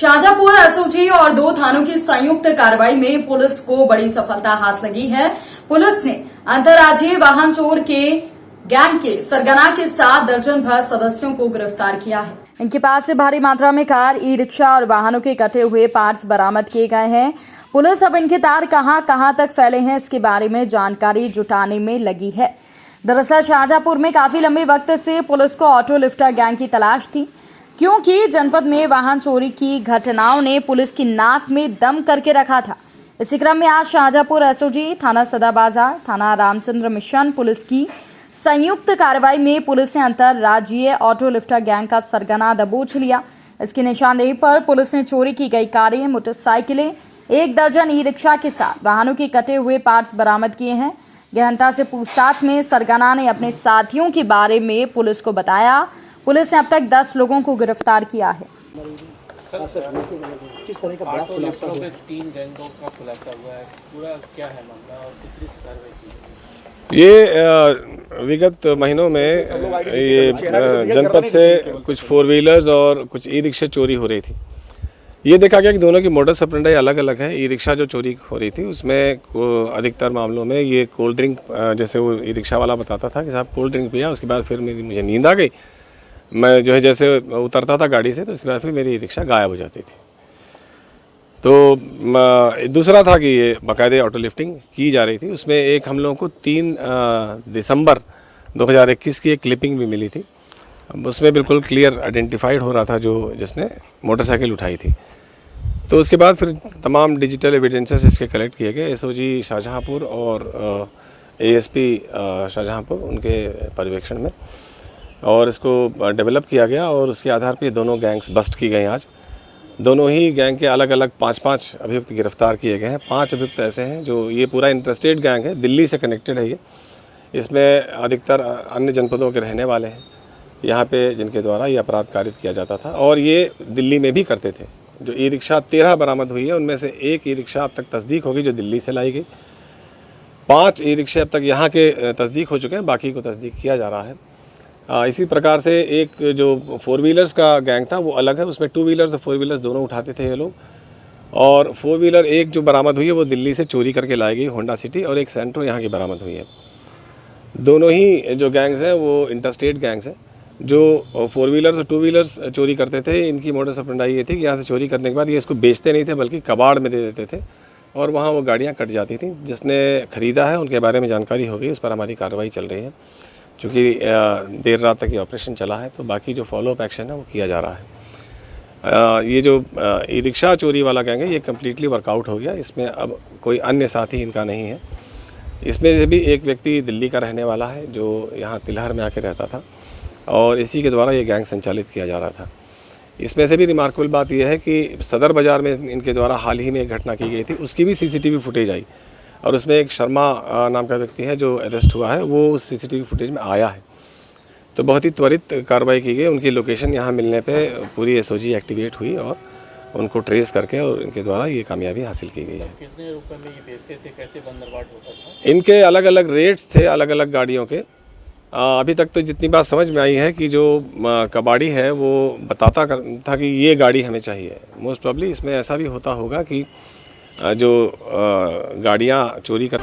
Shahjahanpur SOG और 2 थानों की संयुक्त कार्रवाई में पुलिस को बड़ी सफलता हाथ लगी है। पुलिस ने अंतर्राज्यीय वाहन चोर के गैंग के सरगना के साथ दर्जन भर सदस्यों को गिरफ्तार किया है। इनके पास से भारी मात्रा में कार, ई रिक्शा और वाहनों के कटे हुए पार्ट्स बरामद किए गए हैं। पुलिस अब इनके तार कहां तक फैले हैं इसके बारे में जानकारी जुटाने में लगी है। दरअसल शाहजहांपुर में काफी लंबे वक्त से पुलिस को ऑटो लिफ्टर गैंग की तलाश थी, क्योंकि जनपद में वाहन चोरी की घटनाओं ने पुलिस की नाक में दम करके रखा था। इसी क्रम में आज शाहजहांपुर एसओजी, थाना सदाबाजार, थाना रामचंद्र मिशन पुलिस की संयुक्त कार्रवाई में पुलिस ने अंतर्राज्यीय ऑटो लिफ्टर गैंग का सरगना दबोच लिया। इसकी निशानदेही पर पुलिस ने चोरी की गई कारें, मोटरसाइकिलें, 1 दर्जन ई रिक्शा के साथ वाहनों के कटे हुए पार्ट्स बरामद किए हैं। गहनता से पूछताछ में सरगना ने अपने साथियों के बारे में पुलिस को बताया। पुलिस ने अब तक 10 लोगों को गिरफ्तार किया है। किस तरह का बड़ा खुलासा हुआ है? 3 गैंगों का खुलासा हुआ है, पूरा क्या है मामला और कितनी कार्रवाई की? ये विगत महीनों में ये जनपद से कुछ 4 व्हीलर्स और कुछ ई रिक्शा चोरी हो रही थी। ये देखा गया कि दोनों की मोडस ऑपरेंडी अलग अलग है। ई रिक्शा जो चोरी हो रही थी उसमें अधिकतर मामलों में ये कोल्ड ड्रिंक, जैसे वो ई रिक्शा वाला बताता था कि साहब कोल्ड ड्रिंक पिया, उसके बाद फिर मुझे नींद आ गई, मैं जो है जैसे उतरता था गाड़ी से तो उसके बाद फिर मेरी रिक्शा गायब हो जाती थी। तो दूसरा था कि ये बाकायदे ऑटो लिफ्टिंग की जा रही थी। उसमें एक हम लोगों को 3 दिसंबर 2021 की एक क्लिपिंग भी मिली थी। उसमें बिल्कुल क्लियर आइडेंटिफाइड हो रहा था जो जिसने मोटरसाइकिल उठाई थी। तो उसके बाद फिर तमाम डिजिटल एविडेंसेस इसके कलेक्ट किए गए। एसओजी शाहजहांपुर और एएसपी शाहजहांपुर उनके पर्यवेक्षण में, और इसको डेवलप किया गया और उसके आधार पर दोनों गैंग्स बस्ट की गई। आज दोनों ही गैंग के अलग अलग 5-5 अभियुक्त गिरफ्तार किए गए हैं। 5 अभियुक्त ऐसे हैं जो, ये पूरा इंटरस्टेट गैंग है, दिल्ली से कनेक्टेड है ये। इसमें अधिकतर अन्य जनपदों के रहने वाले हैं यहाँ पे, जिनके द्वारा ये अपराध कारित किया जाता था और ये दिल्ली में भी करते थे। जो ई रिक्शा 13 बरामद हुई है उनमें से 1 ई रिक्शा अब तक तस्दीक होगी जो दिल्ली से लाई गई। 5 ई रिक्शे अब तक यहाँ के तस्दीक हो चुके हैं, बाकी को तस्दीक किया जा रहा है। इसी प्रकार से एक जो 4 व्हीलर्स का गैंग था वो अलग है, उसमें 2 व्हीलर्स और 4 व्हीलर्स दोनों उठाते थे ये लोग। और 4 व्हीलर एक जो बरामद हुई है वो दिल्ली से चोरी करके लाई गई, होंडा सिटी, और एक सेंट्रो यहाँ की बरामद हुई है। दोनों ही जो गैंग्स हैं वो इंटरस्टेट गैंग्स हैं। जो 4 व्हीलर्स और 2 व्हीलर्स चोरी करते थे, इनकी मोडस ऑपरेंडी ये थी कि यहाँ से चोरी करने के बाद ये इसको बेचते नहीं थे बल्कि कबाड़ में दे देते थे और वहाँ वो गाड़ियाँ कट जाती थी। जिसने ख़रीदा है उनके बारे में जानकारी हो गई, उस पर हमारी कार्रवाई चल रही है। चूँकि देर रात तक ये ऑपरेशन चला है तो बाकी जो फॉलोअप एक्शन है वो किया जा रहा है। ये जो ई रिक्शा चोरी वाला गैंग है ये कम्प्लीटली वर्कआउट हो गया। इसमें अब कोई अन्य साथी इनका नहीं है। इसमें से भी एक व्यक्ति दिल्ली का रहने वाला है जो यहाँ तिलहर में आके रहता था और इसी के द्वारा ये गैंग संचालित किया जा रहा था। इसमें से भी रिमार्केबल बात यह है कि सदर बाज़ार में इनके द्वारा हाल ही में एक घटना की गई थी, उसकी भी सीसीटीवी फुटेज आई और उसमें एक शर्मा नाम का व्यक्ति है जो अरेस्ट हुआ है, वो उस सीसीटीवी फुटेज में आया है। तो बहुत ही त्वरित कार्रवाई की गई। उनकी लोकेशन यहाँ मिलने पे पूरी एसओजी एक्टिवेट हुई और उनको ट्रेस करके और इनके द्वारा ये कामयाबी हासिल की गई है। कितने रुपए में ये बेचते थे, कैसे बंदरबाट होता था? इनके अलग अलग रेट्स थे, अलग अलग गाड़ियों के। अभी तक तो जितनी बात समझ में आई है कि जो कबाड़ी है वो बताता था कि ये गाड़ी हमें चाहिए। मोस्ट प्रॉब्ली इसमें ऐसा भी होता होगा कि जो गाड़ियाँ चोरी कर